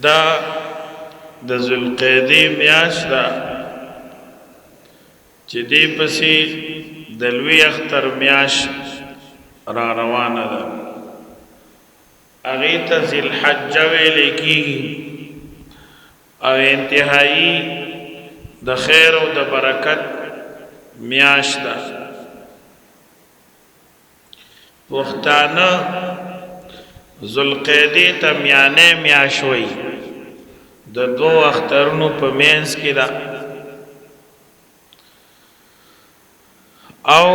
دا د ذوالقعدې میاشت ده چې دې پسې د لوی اختر میاشت را روانه ده هغې ته ذوالحجه ویلی کېږي او انتهایی د خیر او د برکت میاشت ده پښتانه ذوالقعدې ته میانه میاشت وایي د دوو اخترونو په منځ کې ده او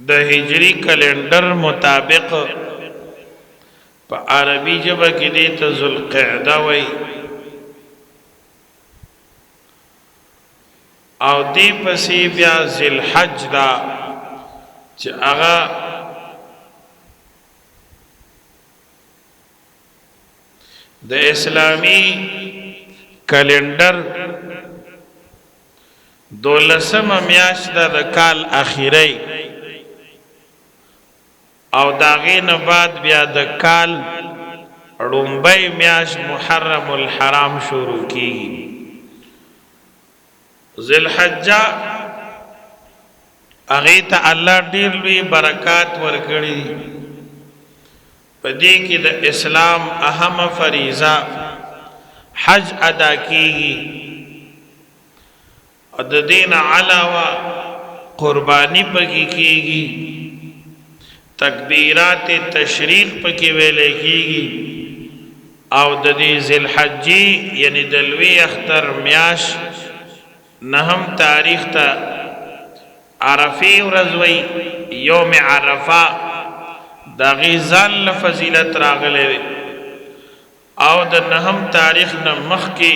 د هجری کلندر مطابق په عربي ژبه کې دې ته ذوالقعده وایي او دې پسې بیا ذوالحج ده چې هغه د اسلامی کلندر 12مه میاشت ده د کال اخیری او د هغې نه بعد بیا د کال لومبۍ میاشت محرم الحرام شروع کیږي ذوالحجه هغې ته الله ډېر لوی برکات ورکړي په دې کې د اسلام اهمه فریضه حج ادا کیږي او د دې نه علاوه قربانی پکې کیږي تکبیرات تشریق پکې ویلې کیږي او د دې ذوالحجې یعنی د لوی اختر میاشت نهم تاریخ ته عرفی ورځ وایي یوم عرفه د هغې ځان له فضیلت راغلی دی او د نهم تاریخ نه مخکې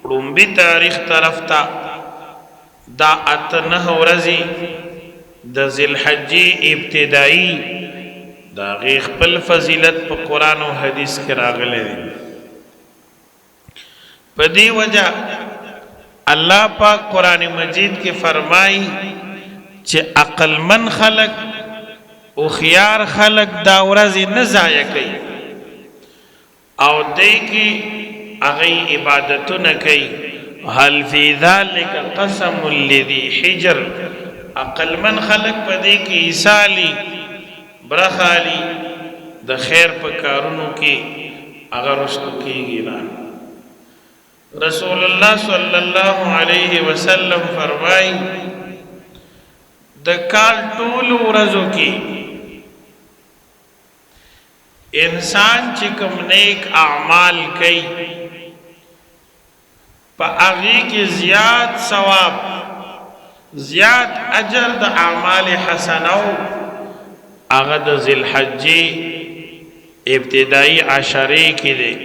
لومبي تاریخ طرف ته دا 8 ورځې د ذوالحجې ابتدایي د هغې خپل فضیلت په قرآن او حدیث کې راغلی دی په دې وجه الله پاک قرآن مجید کې فرمایي چې عقلمن خلق او خيار خلق دا ورځې نه ضایع کوي او دې کې هغه عبادتونه کوي هل فی ذلک قسم لذی حجر عقلمن خلق په دې کې ایصالی برخالی د خیر په کارونو کې هغه رسو کېږي نه رسول الله صلی الله علیه وسلم فرمایي د کال ټول ورځو کې انسان چې کوم نیک اعمال کوي په هغې کې زیات ثواب زیات اجر د اعمال حسنو هغه د ذوالحجې ابتدایي عشرې کې دی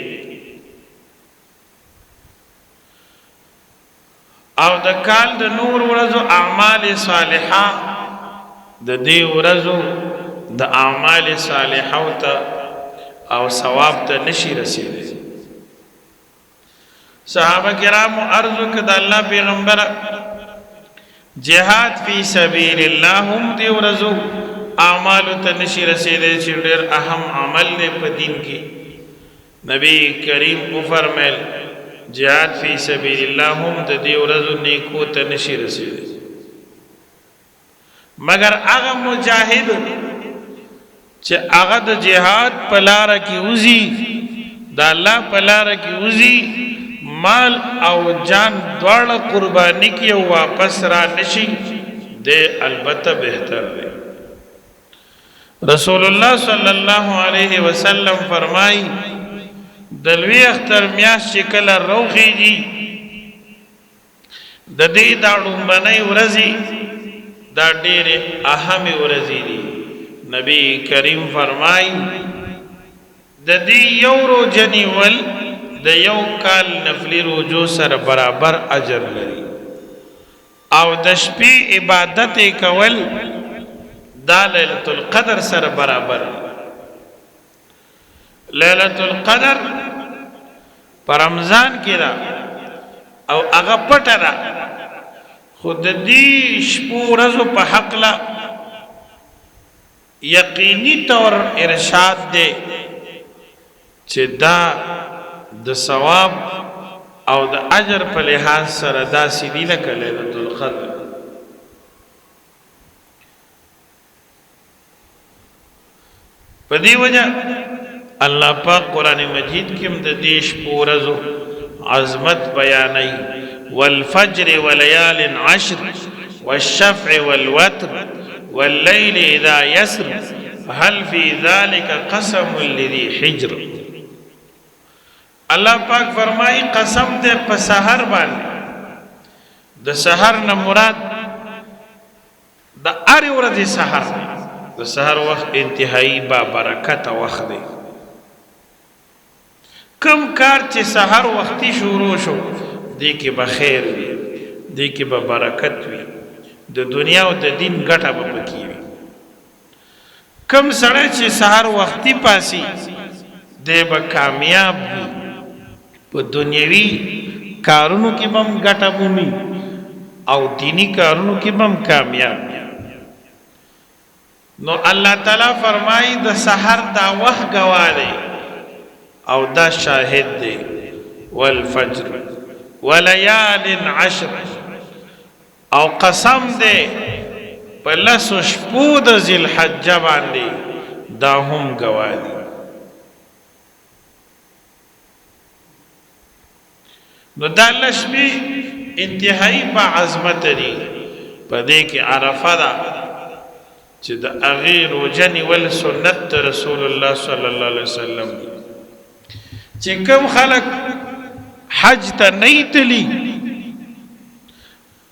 او د کال د نور ورځو اعمال صالحه د دې ورځو د اعمال صالحو ته او ثواب ته نشي رسیدي صحابه کرامو عرض وکړ د الله پیغمبر جهاد فی سبیل الله هم دې ورځو اعمال ته نشي رسیدي چې ډېر اهم عمل دی په دین کې نبی کریم او فرمایل جهاد فی سبیل الله هم د دې ورځو نیکو ته نشي رسیدي مگر هغه مجاهد چې هغه د جهاد په لاره کې وځي د الله په لاره کې وځي مال او جان دواړه قرباني کې او واپس را نشي د البته بهتر دی رسول الله صلی الله علیه وسلم فرمایي د لوی اختر میاشت چې کله روخیږي د دې دا لومړنۍ ورځې دا ډېرې اهمې ورځې دي نبی کریم فرمایي د دې یو روژه نیول د یو کال نفلي روژو سره برابر اجر لري او د شپې عبادت کول دا لیلة القدر سره برابر لیلة القدر پر رمضان کې ده او هغه پټه ده خو د دې شپو ورځو په حق لا یقینی طور ارشاد دے چې دا د ثواب او د اجر په لحاظ سره داسې دي لکه لیلة القدر. په دې وجه الله پاک قرآن مجید کې هم د دې شپو ورځو عظمت بیانوي. والفجر وليال عشر والشفع والوتر والليل اذا يسر هل في ذلك قسم لذي حجر. الله پاک فرمایي قسم دې په سحر باندې. د سحر نه مراد د هرې ورځې سحر. د سحر وخت انتهایی با برکت وخت دی. کم کار چې سحر وختي شروع شو دی کې به خیر وي، دی کې به برکت وي، د دنیا او د دین ګټه به پکې وي. کم سړی چې سحر وختي پاسي دی به کامیاب وي، په دنیوي کارونو کې به هم ګټه مومي او دینی کارونو کې به هم کامیاب وي. نو الله تعالی فرمایي د سحر دا وخت ګواه دی او دا شاهد دی. والفجر وليال عشر او قسم دی په لسو شپو د ذی الحجه باندې دا هم ګواه دی. نو دا لشبی انتهایی با عظمت دی. په دې کې عرفه ده چې د هغې روژه نیول سنت رسول الله صلی الله علیه وسلم دی. چې کوم خلک حج ته نه تلي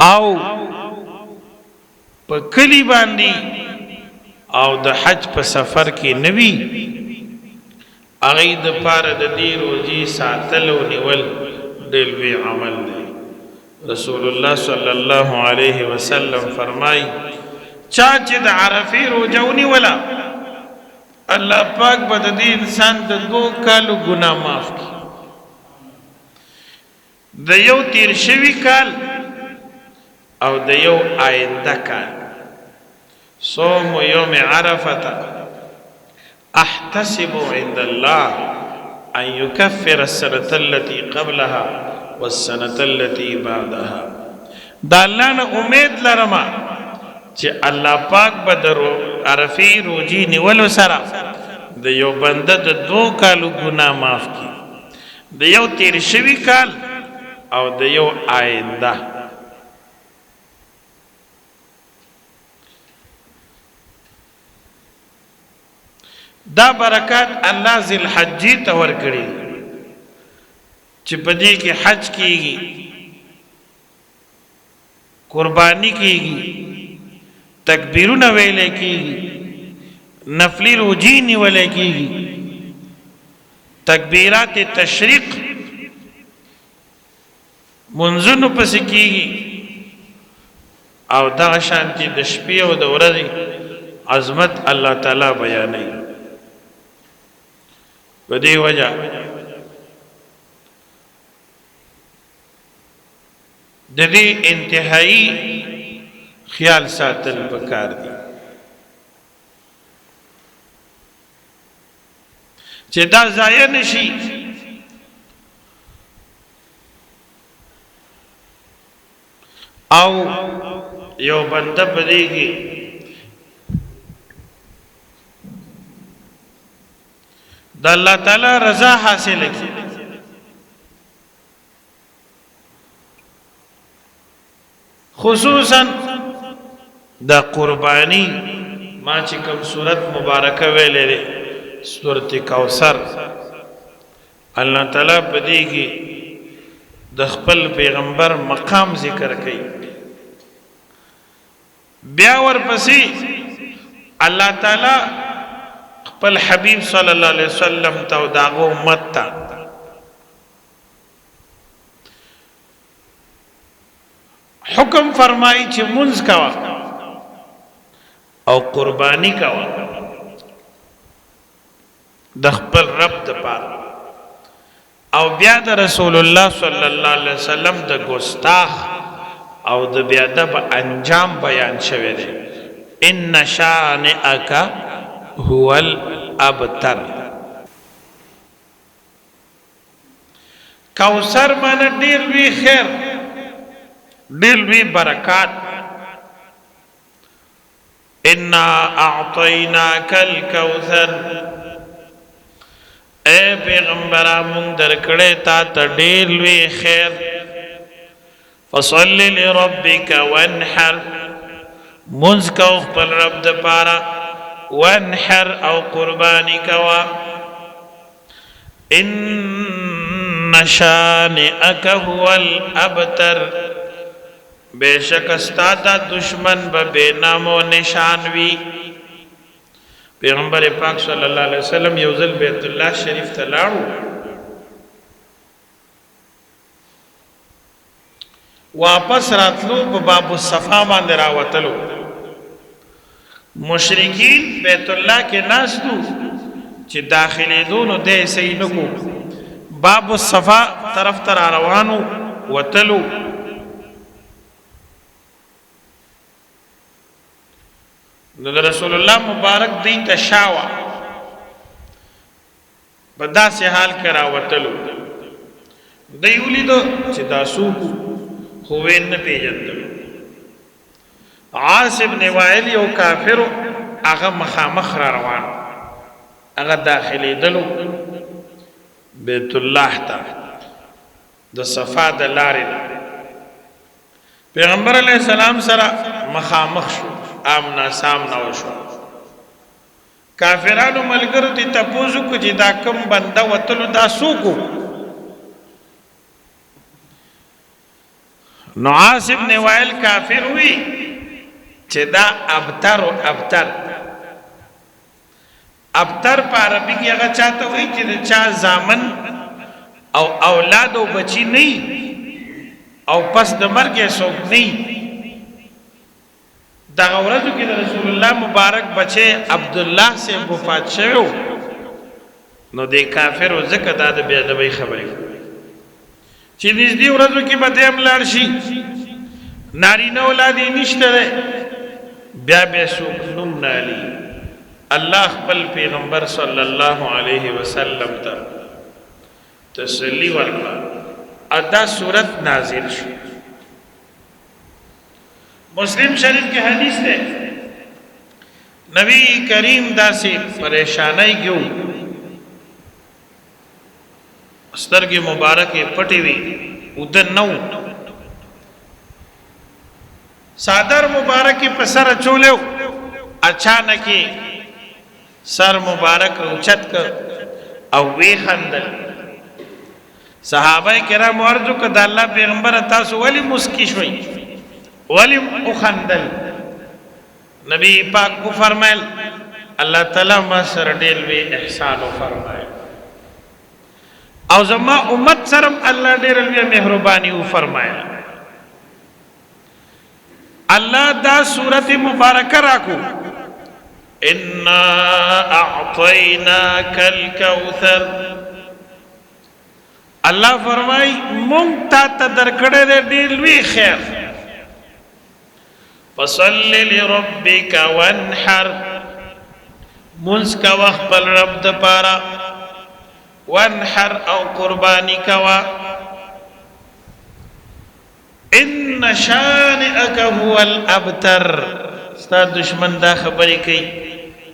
او په کلی باندې او د حج په سفر کې نه وي، هغې دپاره د دې روژې ساتل او نیول ډېر لوی عمل دی. رسول الله صلی الله علیه وسلم فرمایي چا چې د عرفې روژه ونیوله الله پاک به د دې انسان د 2 کالو ګناه معاف کړي. د یو تیر شوي کال او د یو آینده کال. صوم یوم عرفة احتسب عند الله ان يكفر السنة التي قبلها والسنة التي بعدها. دا الله نه امید لرم چې الله پاک به د عرفې روژې نیولو سره د یو بنده د 2 کالو ګناه معاف کړي، د یو تیر شوي کال او د یو آینده. دا برکات الله ذی الحجې ته ورکړي چې په دې کې حج کیږي، قربانی کیږي، تکبیرونه ویلې کیږي، نفلی روجی نیولې کیږي، تکبیرات تشریق منځونو پسې کیږي او دغه شانتي د شپې او د ورځې عظمت الله تعالی بیانوي. په دې وجه د دې انتهایی خیال ساتل پکار دي چې دا ضایع نشي. او یو بنده په دې کې د الله تعالی رضا حاصل کړي. خصوصا د قربانی ما چې کوم صورت مبارکه ویلې ده سورۃ کوثر، الله تعالی په دې کې د خپل پیغمبر مقام ذکر کوي. بیا ورپسې الله تعالی خپل حبیب صلی الله علیه وسلم ته او داغه امت ته حکم فرمایي چې منځ کوا او قربانی کوا د خپل رب د پاره. او بیا د رسول الله صلی الله علیه وسلم د ګستاخ او د بیا د انجام بیان شوی دی. ان شانئک هو الابتر. کوثر معنی ډیر لوی خیر، ډیر لوی برکات. انا اعطیناک الکوثر، اے پیغمبره مونږ درکړې تا ته ډیر لوی خیر. فصل لربک وانحر، منځ کو خپل رب د پاره، وانحر او قربانی کوا. ان شانئک هو الابتر، بیشک استا دا دشمن بے نام و نشان وی. پیغمبر پاک صلی اللہ علیہ وسلم یو ځل بیت الله شریف ته لاړو، واپس راتلو په باب الصفا باندې راوتلو. مشرکین بیت الله کې ناستو چې داخلي دونو دې صحیح نکو، باب الصفا طرف تر روانو وتلو. نو رسول الله مبارک دین ته شاوا په داسې حال کې راوتلو. دی ولیدو چې دا څوک خو یې نه پیژندل. عاص بن وائل یو کافر هغه مخامخ را روان، هغه داخلي دلو بیت الله ته د صفا د لارې. پیغمبر علیه السلام سره مخامخ شو، آمنا سامنا وشو. کافرانو ملګرو ته تپوسو کو چې دا کم بنده وتلو دا سوکو. نو عاص بن وائل کافر وی چې دا ابتر او ابتر. ابتر په عربي کې هغه چاته وی چې چا زامن او اولاد او بچی نه او پس د مرګ یې څوک نه. دا ورځو کې د رسول الله مبارک بچي عبد الله سے وفات شوی، نو د کافر او زکه د بی ادبی خبرې چې نږدې ورځو کې به دیم لاړ شي، نارینه اولاد یې نشته ده، بیا به څوک نوم نه علي. الله خپل پیغمبر صلی الله علیه وسلم ته تسلی ورکړه، ادا صورت نازل شو. مسلم شریف کے حدیث ہے، نبی کریم داسی پریشانائی کیوں سترګې مبارکې پټې وي، ودن نو صادر مبارکې په سر اچولیو. اچانک سر مبارک اوچت کړ او وی خندل. صحابه کرام ورته که د الله پیغمبر تاسو ولی مسکی شوي، ولی او خندل؟ نبی پاک کو فرمایل الله تعالی ما سره ډېر لوی احسان فرمایل، او زما امت سره الله ډېر لوی مهرباني فرمایل. الله دا سورته مبارکه راکو، انا اعطیناک الکوثر. الله فرمای مونږ تا ته درکړې ډېر لوی خیر. فصل لربک وانحر، منځ کا خپل رب د پاره، وانحر او قربانی کوا. ان شانئک هو الابتر، ستا دشمن دا خبرې کوي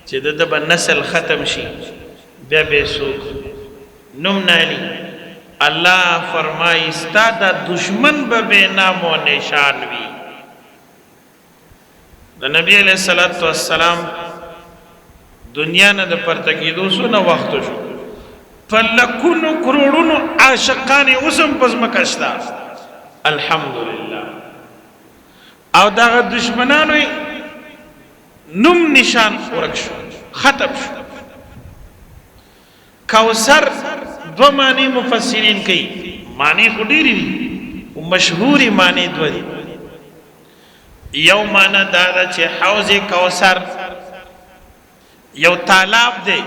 چې د نسل ختم شي، بیا به څوک نوم نه علي. الله فرمایي ستا دا دشمن به بے نام و نشان وي. د نبی علیہ الصلوۃ والسلام دنیا نه د پرتګیدو سونه وخت شو، فلکونو کروڑونو عاشقان اوسم پزمکشتا الحمدلله. او دا دشمنانو نوم نشان ورک شو، ختم شو. کوثر دو معنی مفسرین کوي، معنی خو ډېرې دي، مشهوري معنی دوه دي. یو معنی دا ده چې حوض کوثر یو تالاب دی.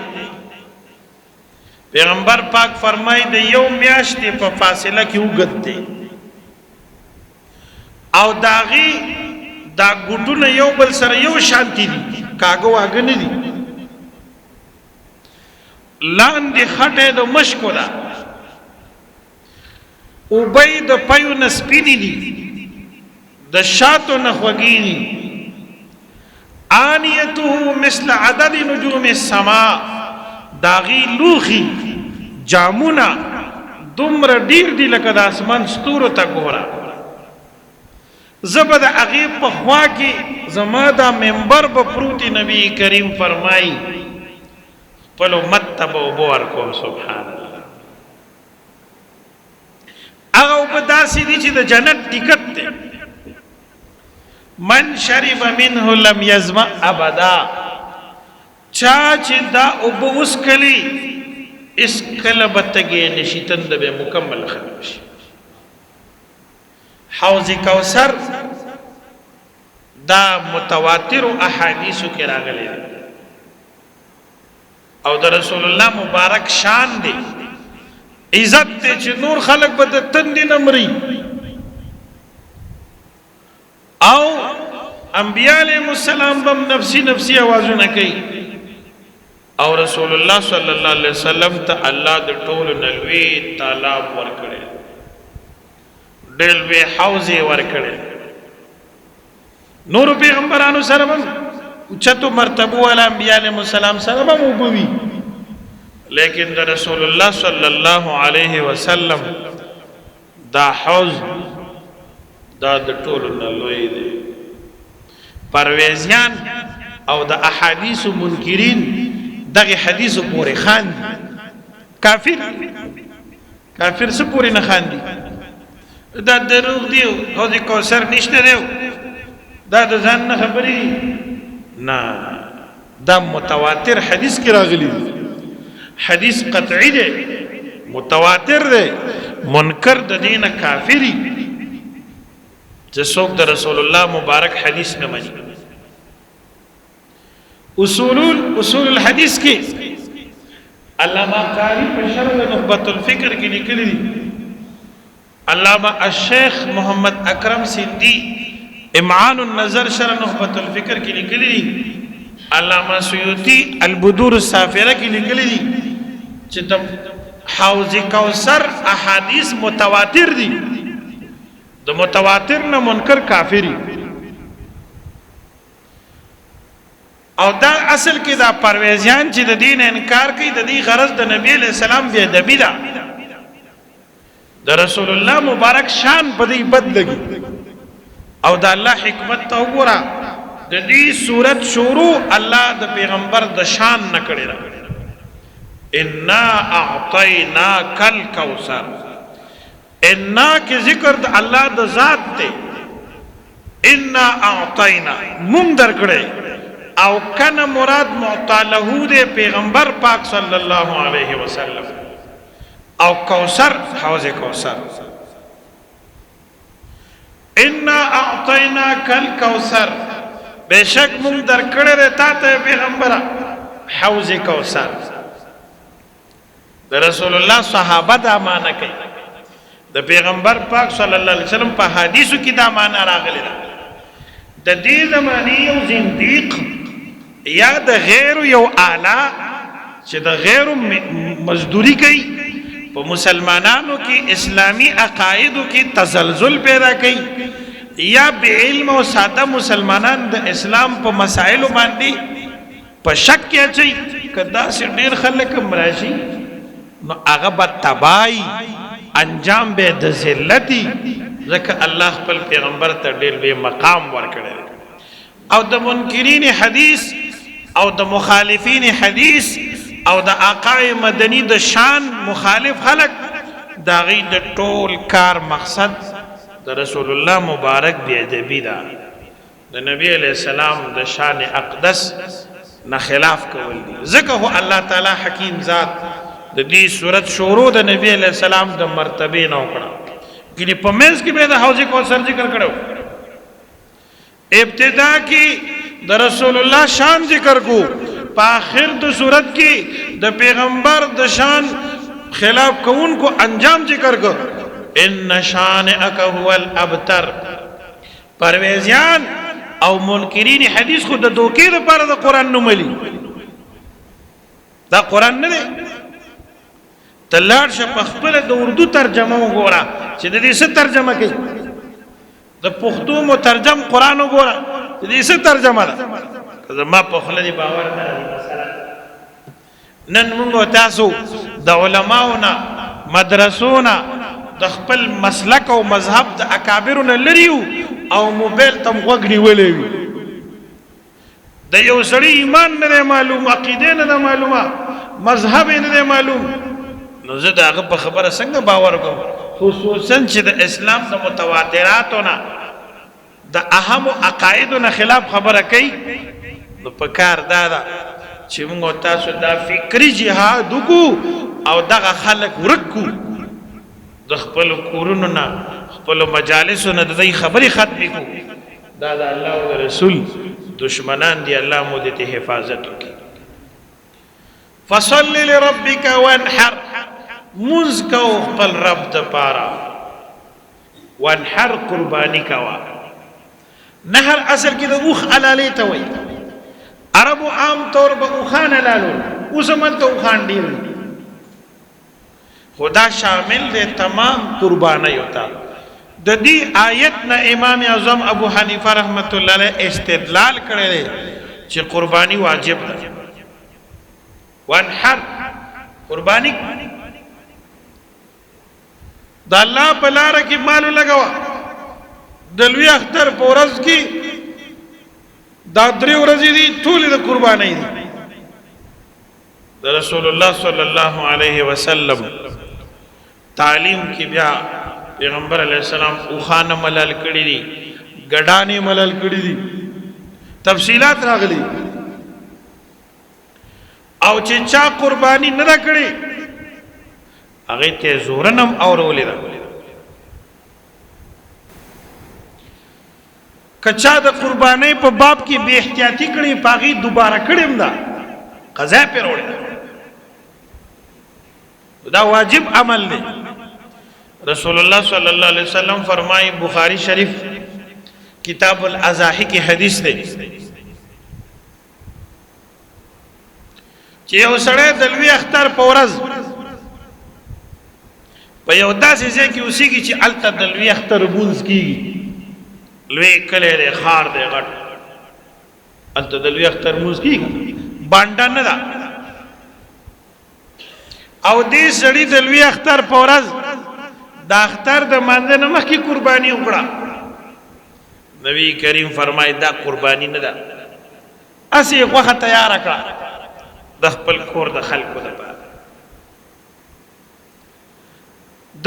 پیغمبر پاک فرمایي د یو میاشتې په فاصله کې وګت دی، او داغي دا ګټونه یو بل سره یو شانتي دي، کاغو واګ نه دي. لاندې خټه د مشکو ده، اوبی د پیو نه سپینې دي د شاتو نه خوږې دي آنیته مثل عدد نجوم السما داغي لوخي جامونا دومره ډیر دي لکه د اسمان ستورو ته ګوره زبد عقیب په خوا کې زما دا منبر به پروتي نبی کریم فرمای خپل امت ته به اوبه ورکوم سبحان الله هغه اوبه داسې دي چې د جنت ټکټ دی من شرب منه لم يظمأ ابدا چا چې دا اوبه وسکلي اس کله به تږی نشي تنده به مکمل ختم شي حوض کوثر دا متواتر احادیثو کې راغلي او د رسول الله مبارک شان دی عزت ته چې نور خلق به د تندې نمري او انبیاء علیهم السلام بم نفسی نفسی आवाजونه کوي او رسول الله صلی الله علیه وسلم ته الله د ټول نلوي طالب ورکړي ډېر وی حوض ورکړي نور پیغمبرانو سره هم چتو مرتبه ول انبیاء علیهم السلام سره هم وبوي لیکن د رسول الله صلی الله علیه وسلم دا حوض دا د ټولو نه لوی دی پرویزیان او د احادیث منکرین دغه حدیث پورې خان کافر څه پورې نه خان دي دا دروغ دی او د کوثر نشته دی دا د ځان نه خبرې نه دا متواتر حدیث کې راغلی دی حدیث قطعی دی متواتر دی منکر د دینه کافری چې څوک د رسول الله مبارک حدیث نه مانی اصول الحدیث کې علامہ قاری په شرح نخبۃ الفکر کې لیکلي دي علامہ الشیخ محمد اکرم سندی امعان النظر شرح نخبۃ الفکر کې لیکلي دي علامہ سیوطی البدور السافرہ کې لیکلي دي چې د حوض کوثر احادیث متواتر دي د متواتر نه منکر کافری او دا اصل کې دا پرویزیان چې د دین انکار کوي د دې غرض د نبی علیہ السلام بیا ادبی ده د رسول الله مبارک شان په دې بد لګي او دا الله حکمت ته وګوره د دې صورت شروع الله د پیغمبر د شان نه کړی را انا اعطیناک الکوثر انا کې ذکر د الله د ذات ته انا اعطینا مونږ درکړې او کنه مراد معطله ده پیغمبر پاک صلی الله علیه وسلم او کوثر حوض کوثر انا اعطیناک الکوثر بشک مونږ درکړې تا ته پیغمبر حوض کوثر د رسول الله صحابه دا معنی کوي د پیغمبر پاک صلی الله علیه وسلم په حدیثو کې دا معنی راغلی ده د دې زمانی یو زنديق یا د غیر یو اعلی چې د غیر مزدوری کوي په مسلمانانو کې اسلامی عقایدو کې تزلزل پیدا کوي یا به علم او ساده مسلمانان د اسلام په مسائلو باندې په شک کې اچي کدا سي ډیر خلک مراشي نو هغه به تبای انجام به د ذلتی ځکه الله خپل پیغمبر ته ډېر به مقام ورکړي او د منکرین حدیث او د مخالفین حدیث او د آقای مدنی د شان مخالف خلق دا غي د ټول کار مقصد د رسول الله مبارک بی ادبی دا د نبی علیہ السلام د شان اقدس نه خلاف کول دي ځکه هو الله تعالی حکیم ذات د دې صورت شروع د نبی علیہ السلام د مرتبه نه وکړه کله په منځ کې به د حوض کوثر ذکر کړو ابتدا کې د رسول الله شان ذکر کو په اخر د صورت کې د پیغمبر د شان خلاف کوونکو انجام ذکر کو ان شانئک هو الابتر پرویزیان او منکرین حدیث خود د دوکې لپاره د قران نوملی دا قران نه دی تلار شه په خپل د اردو ترجمه وګوره چې د دې څه ترجمه کوي د پښتو مترجم قران وګوره د دې څه ترجمه ده زما په خله دی باور نه لري مثلا نن موږ تاسو د علماونا مدرسونا د خپل مسلک او مذهب د اکابرونو لريو او موبایل تم وګړي ولې د یو سړي ایمان نه معلوم عقیده نه معلومه مذهب نه معلوم نو زه دا په خبره څنګه باور کوم خصوصا چې د اسلام د متواتراتونه د اهم عقایدونو خلاف خبره کوي نو په کار دا ده چې موږ تاسو دا فکری جهاد وکړو او دغه خلک ورکو د خپل کورونو نه خپل مجالسو نه د خبرې ختمې کو دا د الله او رسول دشمنان دی الله مو دې حفاظت وکړي فصل لربك وانحر مزکو خپل رب د پاره وانحر قربانی کوا نهر اصل کې د اوخ علالی ته وای عربو عام طور به اوخان لالو اوس من ته اوخان ډیر خدا شامل دے تمام قربانی ہوتا د دې آیت نه امام اعظم ابو حنیفه رحمت الله علیه استدلال کړی دی چې قربانی واجب ده وانحر قربانی د الله په لار کې مال لګوا د لوی اختر په ورځ کې دا درې ورځې دي ټول د قربانی دي د رسول الله صلی الله علیه وسلم تعلیم کی بیا پیغمبر علیہ السلام اوخانه ملل کړی دي ګډانې ملل کړی دي تفصیلات راغلي او چې چا قربانی نه کړی هغه ته زورنم اورولې ده کچا د قربانی په باب کې بے احتیاطی کړی پاغي دوباره کړم دا قضا پر وړه دا واجب عمل دی رسول الله صلی الله علیه وسلم فرمائے بخاری شریف کتاب الاضاحی کی حدیث دی چې یو سړی د لوی اختر په ورځ په یو داسې ځای کې اوسېږي چې هلته د لوی اختر لمونځ کېږي لوی کلی دی ښار دی غټ هلته د لوی اختر لمونځ کېږي بانډه نه ده او دې سړي د لوی اختر په ورځ د اختر د مانځه نه مخکې قرباني وکړه نبی کریم فرمایي دا قرباني نه ده هسې غوښه تیاره کړه د خپل کور د خلکو دپاره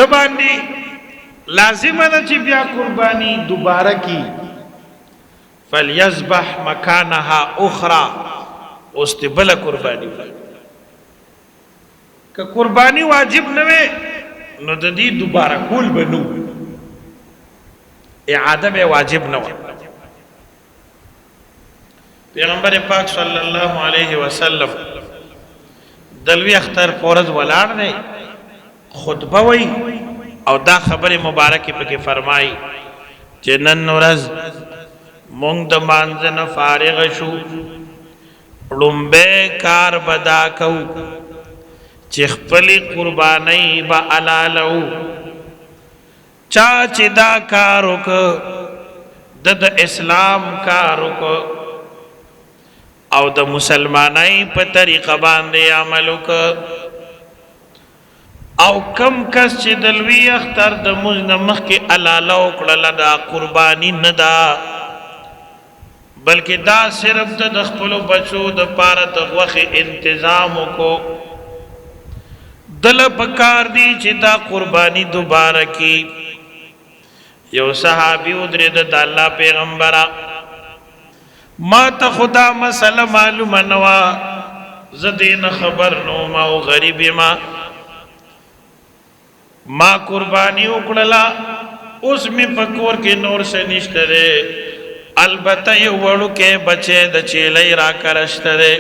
د باندې لازمه ده چې بیا قرباني دوباره کی فلیذبح مکانها اخرى اوس ته بله قرباني که قرباني واجب نه وي نو د دې دوباره کول به نو اعاده به واجب نه و پیغمبر پاک صلی الله علیه وسلم دلوی اختر فورز ولاړ دی خطبه وی او دا خبر مبارکی پکې فرمای چې نن ورځ مونږ د مانځه نه فارغ شو لومبه کار بدا کو چې خپل قرباني با علالو چا چې دا کار وک د اسلام کار وک او د مسلمانای په طریقه باندې عمل وک او کم کس چې د لوی اختر د مزنمخ کې علالو کړل دا قرباني نه دا بلکې دا صرف د خپل بچو د پاره د غوخه تنظیم کو دل پکار دی چې دا قربانی دوباره کی یو صحابی ودرید د الله پیغمبره ما ته خدا مسله معلومه نوا زدین خبر نو ما او غریب ما قربانی وکړلا اوس می پکور کې نور څه نشته ده البته یو وړو کې بچي د چیلې را کرشته ده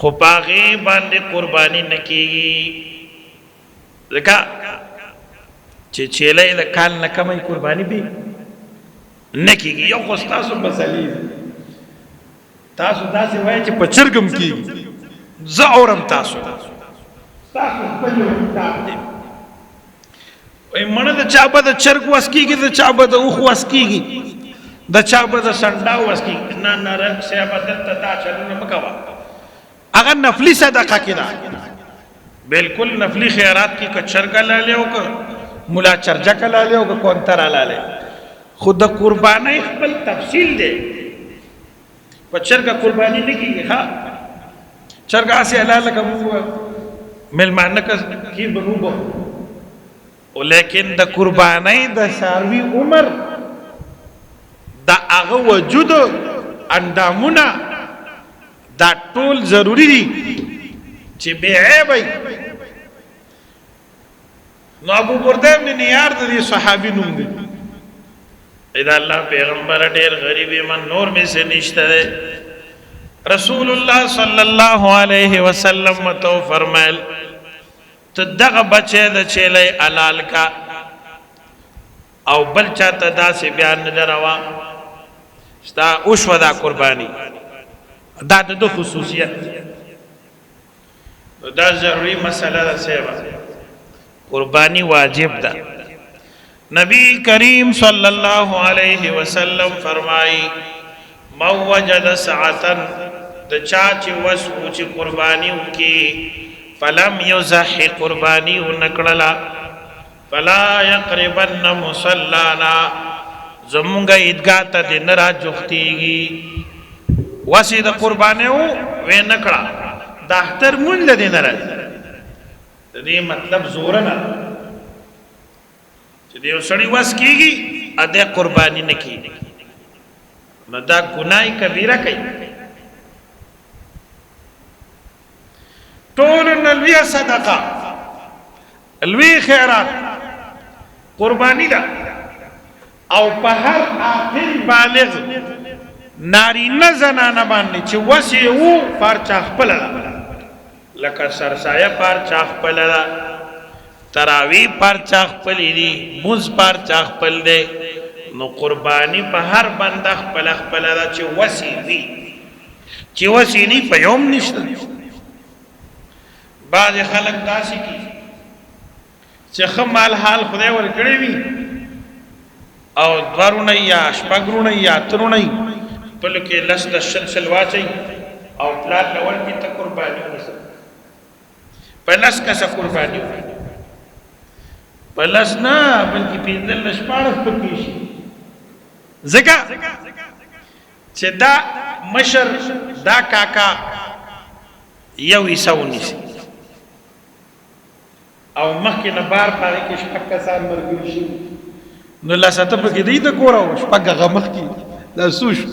خو پاغي باندې قرباني نکېږي ځکه چې چیلې د کال نه کمې قرباني به نکېږي یو خو تاسو مسلې تاسو داسې وایي چې په چرګم کېږي زه اورم تاسو خپل کتاب دی وای مړه د چا به د چرګ وس کېږي د چا به د اوښ وس کېږي د چا به د سنډا وس کېږي نه نه صاحبه دلته دا چلونه مه کوه هغه نفلي صدقه کې ده بالکل نفلي خیرات کې که چرګ لالی او که ملا چرجک لالی او که کونتر لالی خو د قربانۍ خپل تفصیل دی په چرګه قرباني نه کېږي ښه چرګ هسې حلاله که موږ مېلمانه کې به موږ لیکن د قربانۍ د څاروي عمر د هغه وجود اندامونه دا ټول ضروري دي چې بې عیبه نو ابو برده بن نیار د دې صحابي نوم دی دا الله پیغمبر ډېر غریب من نور مې سے نشته دی رسول الله صلی الله علیه وسلم متو فرمایل ته دغه بچی د چیلې حلال کا او بل چاته داسې بیان نه دروا ستا اوشو دا قربانی دا د خصوصیت دا ضروری مسئله ده سیوا قربانی واجب ده نبی کریم صلی الله علیه وسلم فرمائی مو وجد ساعتا د چا چې وسو چې قربانی وکي فلم یزحی قربانی ونکړلا فلا یقربن مصلانا زمونږ عیدګاه ته د نه راجوختیږي وسې د قربانی و وې نکړه د اختر مونږ د دې نه راځي د دې مطلب زور نه چې د یو سړي وس کېږي ا دې قربانی نه کېږي نو دا ګناه کبیره کوي ټول لوی صدقه لوی خیرات قربانی ده او په هر عاقل بالغ نارینه زنانه باندې چې وسې وو پارچا خپله ده لکه سرسایه پارچا خپله ده تراوی پارچا خپلې دي مونځ پارچا خپل دی نو قربانی په هر بنده خپله خپله ده چې وسې وي چې وسې نی په یوم نشته بعض خلق داسې کی چې ښه مال حال خدای ورکړی وي او دوه رونه یا شپږ رونه یا اتۀ رونه خپلو کې لس لس شل واچوي او پلار له ورکړي ته قرباني ونیسه په لس کسه قرباني وکړي په لس نه بلکې پنځلس شپاړس پکې شي ځکه چې دا مشر دا کاکا یو حصه ونیسي او مخکې نه بار پاره کې شپږ کسان مرګري شي نو لس اته پکې دی د کوره و شپږ هغه مخکې دا څو شو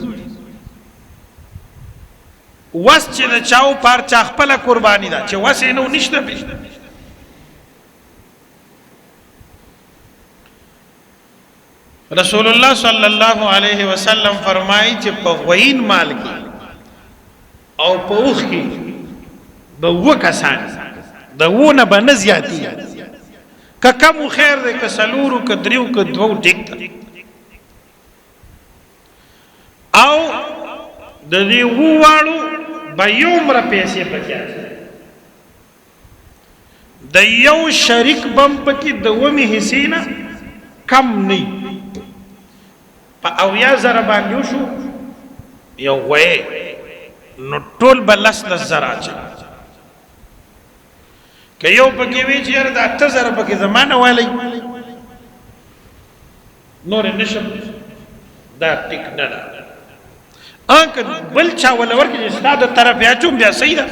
وس چې د چاو پارچا خپله قرباني ده چې وس یې نو نشته پې رسول الله صلی الله علیه وسلم فرمایي چې په غوین مال کې او په اوښ کې به اووه کسان د اووه نه به نه زیاتېږي که کم خیر دی که څلورو که دریو که دوو ټیک ده او د دې اووه واړو به یو مره پیسې پکې اچوي د یو شریک بم پکې د اوومې حصې نه کم نه په اویا زره باندې وشو یو غوی نو ټول به لس لس زره اچوي که یو پکې وي چې یاره د اته زره پکې زما نه والی نور یې نشم دا ټیک نه ده که بل چا وله ورکړي چې ستا د طرف یې اچوم بیا صحیح ده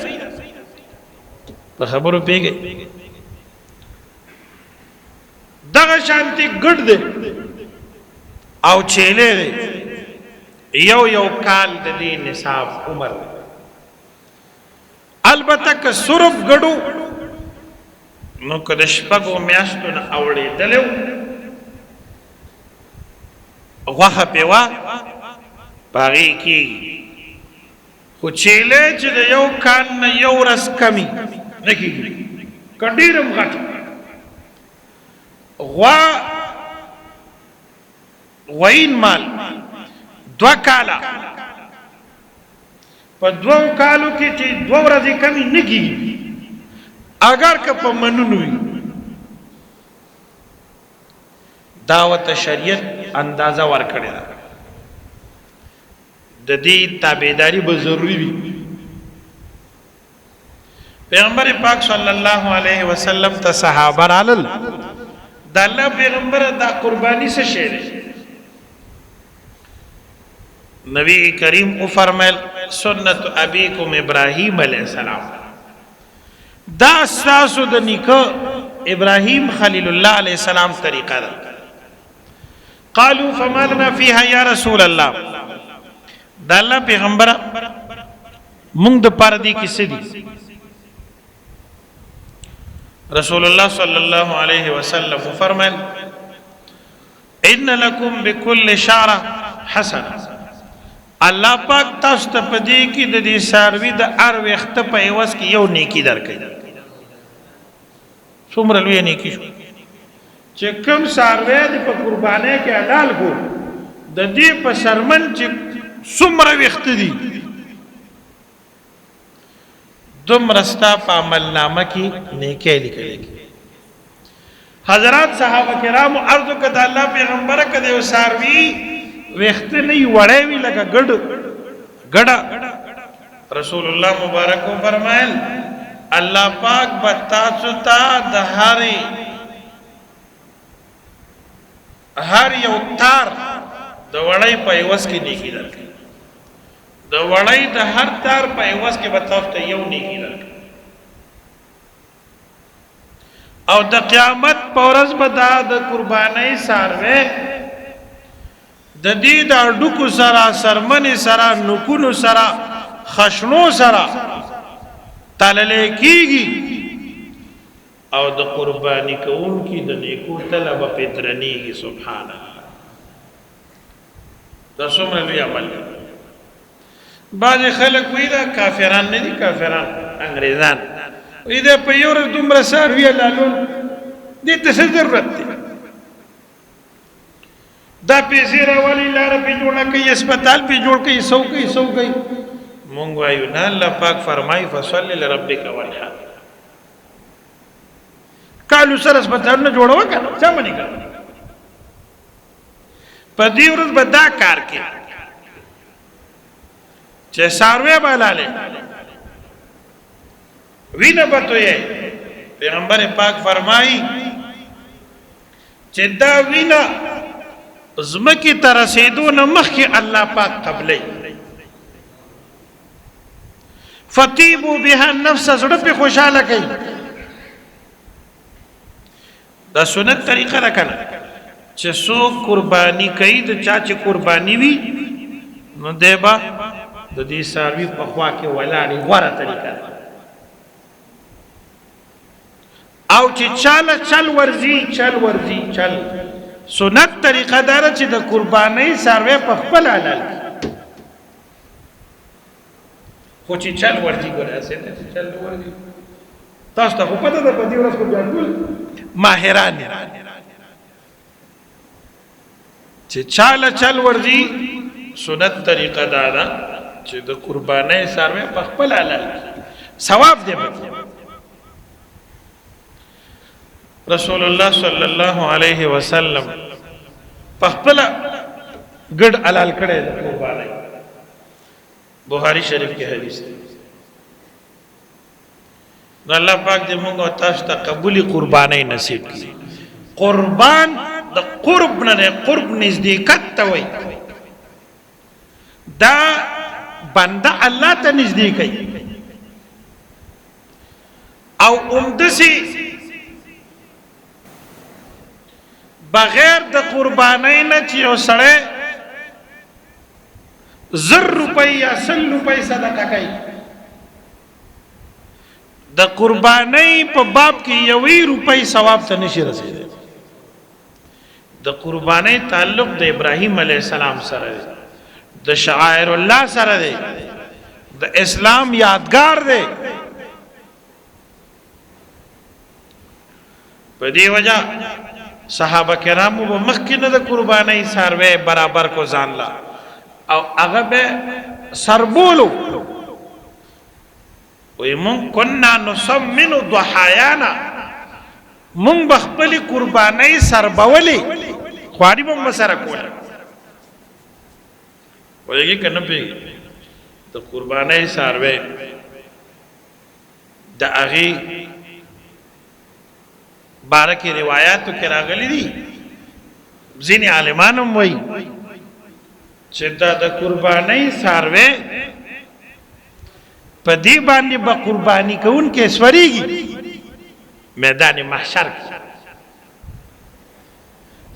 په خبرو پوهېږئ دغه شانتې ګډ دی او چیلې دی یو کال د دې نصاب عمر البته که صرف ګډو نو که د شپږو میاشتو نه اوړېدلی و غوښه پې وه په هغې کېږي خو چیلې چې د یو کال نه یو ورځ کمي نه کېږي که ډېر هم غټ غوین مال دوه کاله په دوو کالو کې چې دوه ورځې کمي نه کېږي اگر که په منونو وي دعوت شریعت اندازه ورکړی ده د دې تابعداري به ضروری وي پیغمبر پاک صلی الله علیه وسلم ته صحابه رالل د الله پیغمبر دا قربانی څه شی دی نبی کریم او فرمایل سنت ابیکم ابراهیم علیہ السلام دا اساسو د نیکه ابراهیم خلیل الله علیہ السلام طریقه ده قالوا فما لنا فيها يا رسول الله دا الله پیغمبر مونږ د پاره دي کې سدي رسول الله صلی الله علیه وسلم فرمایل ان لكم بكل شعره حسنه الله پاک تاسو ته پدې کې د دې ساروي د ار وخت په ایواز کې یو نیکی درکې څومره لوی نیکی شو چې کوم ساروي د په قربانۍ کې حلال کو د دې په شرمن چې څومره وخت دي دومره ستا په عمل نامه کې نیکی لیکل حضرات صحابه کرام عرض کړه الله پیغمبر کده یو ساروي وخت نه وړې وی لکه ګډا رسول الله مبارک فرمایل الله پاک بتا چتا د هر یو تار د وړې په ایواز کې نیکی درکې د وړې د هر تار په ایواز کې بتاوته یو نیکی درکې او د قیامت په ورځ به دا د قربانۍ ساروي د دې د ډکو سره سرمنې سره نکونو سره خشنو سره تللې کیږي او د قرباني کوونکی د نیکو طلب پترنیږي سبحان الله دا څومره لوی عمل دی بعض خلک وی دا کافران نه دي کافران انګريزان وی دا په یو ورځ دومره ساروي لالون دې ته څه ضرورت دی دا پیسې راولي لار په جوړه کوي هسپتال په جوړ کوي سو کوي مونږ وایو نه الله پاک فرمایي فصلی لربک وانحر کالو سره هسپتال نه جوړو کنه څه باندې کړ په دې ورځ به دا کار کوي چې ساروی بالاله وینه بتوي پیغمبر پاک فرمایي چې دا وینه زمکی تر رسیدو نه مخکې الله پاک قبلې فتیبو بها النفس زړه په خوشاله کوي دا سنت طریقه ده کنه چې سو قربانی کوي د چا چې قربانی وي نو دیبا د دې ساروي په خوا کې ولاړې غوړه طریقه ده او چې چل ورزي سنت طریقه دار چې د قربانۍ ساروی په خپل حلال خو چې چل ورځي ګورې اسنه چل ورځي تاسو ته په پته ده په دې ورځ کو ځانګول ماهران چې چل ورځي سنت طریقه دار چې د قربانۍ ساروی په خپل حلال ثواب دی رسول الله صلی الله علیه وسلم پخپل ګډ حلال کړي د قربانۍ بخاری شریف کې حدیث دی نو الله پاک دې موږ او تاسو ته قبولي قربانۍ نصیب کړي قربان د قرب نه قرب نزدېکت ته وایي دا بنده الله ته نږدې کوي او اومدسي بغیر د قربانۍ نه چې یو سړی 100 روپۍ یا 100 روپۍ صدقه کوي د قربانۍ په باب کې یوې روپۍ ثواب ته نشي رسیدلی د قربانۍ تعلق د ابراهیم علیه السلام سره دی د شعائر الله سره دی د اسلام یادگار دی په دې وجہ صحابه کرامو به مخکې نه د قربانۍ ساروی برابر کو ځان لا او هغه به سربولو وی مون کنا نسمن ضحایانا مون بخپل قربانۍ سربولې خواري به سره کوله ولګي کنه په د قربانۍ ساروي د هغه بارکه روایتو کې راغلي دي ځینې عالمان هم وایي چې دا د قربانۍ ساروي په دې باندې به قرباني کوونکې سوريږي میدان محشر کې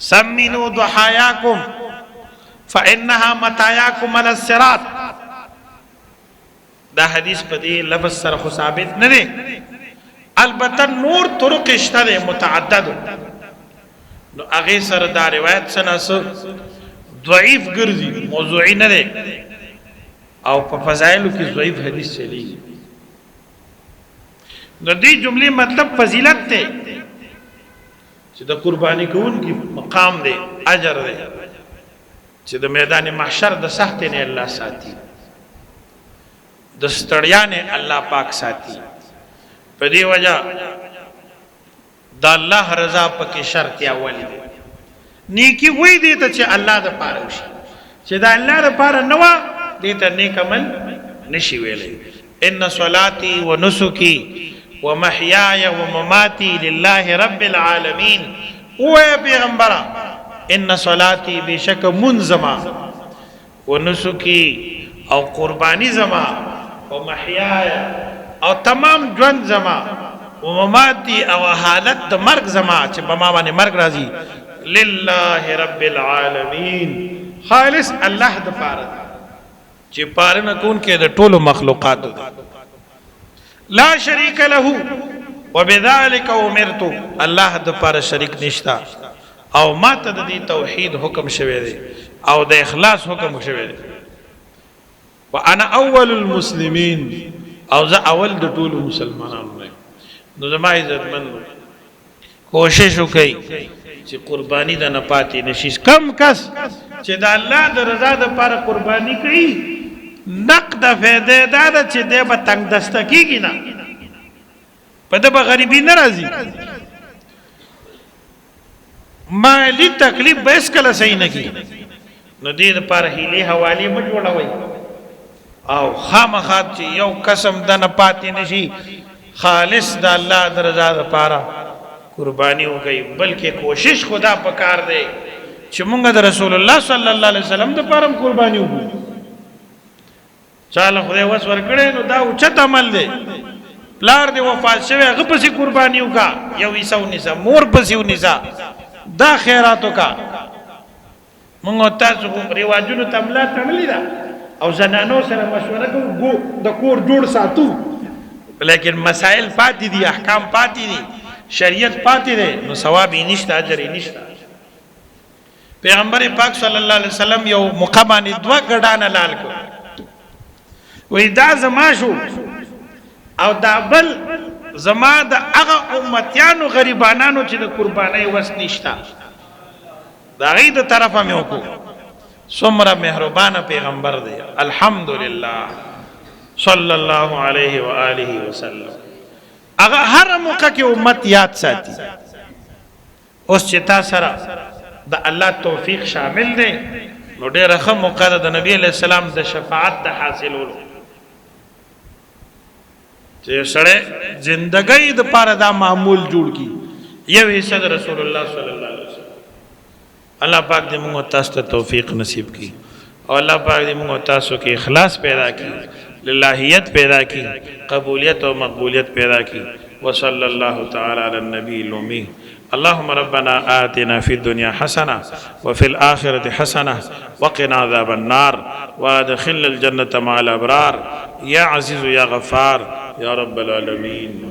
سمنوا ضحاياكم فانها متاياكم على الصراط دا حدیث په دې لفظ سره خو ثابت نه دی البته نور طرق شته متعدد نو هغه سره دا روایت سره ضعیف ګرځي موضوعي نه دی او په فضایلو کې ضعیف حدیث چلی نو دې جملې مطلب فضیلت ته چې د قرباني کوونکی مقام دی اجر دی چې د میدان محشر د سخت نه الله ساتي د ستړیا نه الله پاک ساتي په دې وجہ د الله رضا پکې شرط یا ولي نیکی وې دي ته چې الله د پاره وشي چې د الله لپاره نه و دې ته نیک عمل نشي ویلې ان صلاتي ونسكي ومحياي ومماتي لله رب العالمين او پیغمبر ان صلاتي بشک منزما ونسكي او قرباني زما ومحياي او تمام ژوند زما ومماتي او حالت د مرګ زما چې په ما باندې مرګ راځي لله رب العالمين خالص الله د پاره چې پاره کون کې د ټولو مخلوقات لا شریک له وبذلك امرت الله د پاره شریک نشتا او ما ته د توحید حکم شوی دی او د اخلاص حکم شوی دی وانا اول المسلمین او زه اول د ټولو مسلمانانو نو زما عزت مند کوشش وکي چې قرباني د نه پاتې نشي کم کس چې د الله د رضا د لپاره قرباني کوي نقد فائدې دا چې د به تنگ دسته کیږي نه په د به غریبي ناراضي مالی تکلیف به اس کله صحیح نه کی نو دې لپاره هلي حواله مو جوړوي او خامخا چې یو قسم د نه پاتې نشي خالص د الله د رضا لپاره قرباني وکي بلکې کوشش خدا پکار دی چې مونږ د رسول الله صلی الله علیه وسلم د لپاره قرباني وکړو چاله خدای وس ورکړي نو دا اوچت عمل دی پلار دی وفات شوی هغه پسې قرباني وکا یو ایسو نسا مور پسې ونسا دا خیراتو کا مونږ تاسو رواجونو تملا تملی دا او زنانو سره مشوره کوو د کور جوړ ساتو لیکن مسائل پاتې دي احکام پاتې دي شریعت پاتې دي نو ثواب یې نشته اجر یې نشته پیغمبر پاک صلی الله علیه وسلم یو مقامانی دوا ګډانه لال کو وې دا زما شو او دا بل زما د هغه امتیانو غریبانانو چې د قربانۍ وس نشته دا غي د طرفه مې وکړو څومره مهربانه پیغمبر دی الحمدلله صلی الله علیه و آله وسلم هغه هر موقع کې امت یاد ساتي اوس چې تاسو سره د الله توفیق شامل دی نو ډېر ښه موقع د نبی علیہ السلام د شفاعت د حاصلولو چې سره زندګۍ د پاره دا معمول جوړ کی یو حصہ د رسول الله صلی الله علیه وسلم الله پاک دې موږ تاسو ته توفیق نصیب کړي او الله پاک دې موږ تاسو کې اخلاص پیدا کړي للہیت پیدا کړي قبولیت او مقبولیت پیدا کړي وصلی الله تعالی علی النبی الامی اللهم ربنا آتنا في الدنيا حسنة وفي الآخرة حسنة وقنا عذاب النار وادخلنا الجنة مع الأبرار يا عزيز يا غفار يا رب العالمين.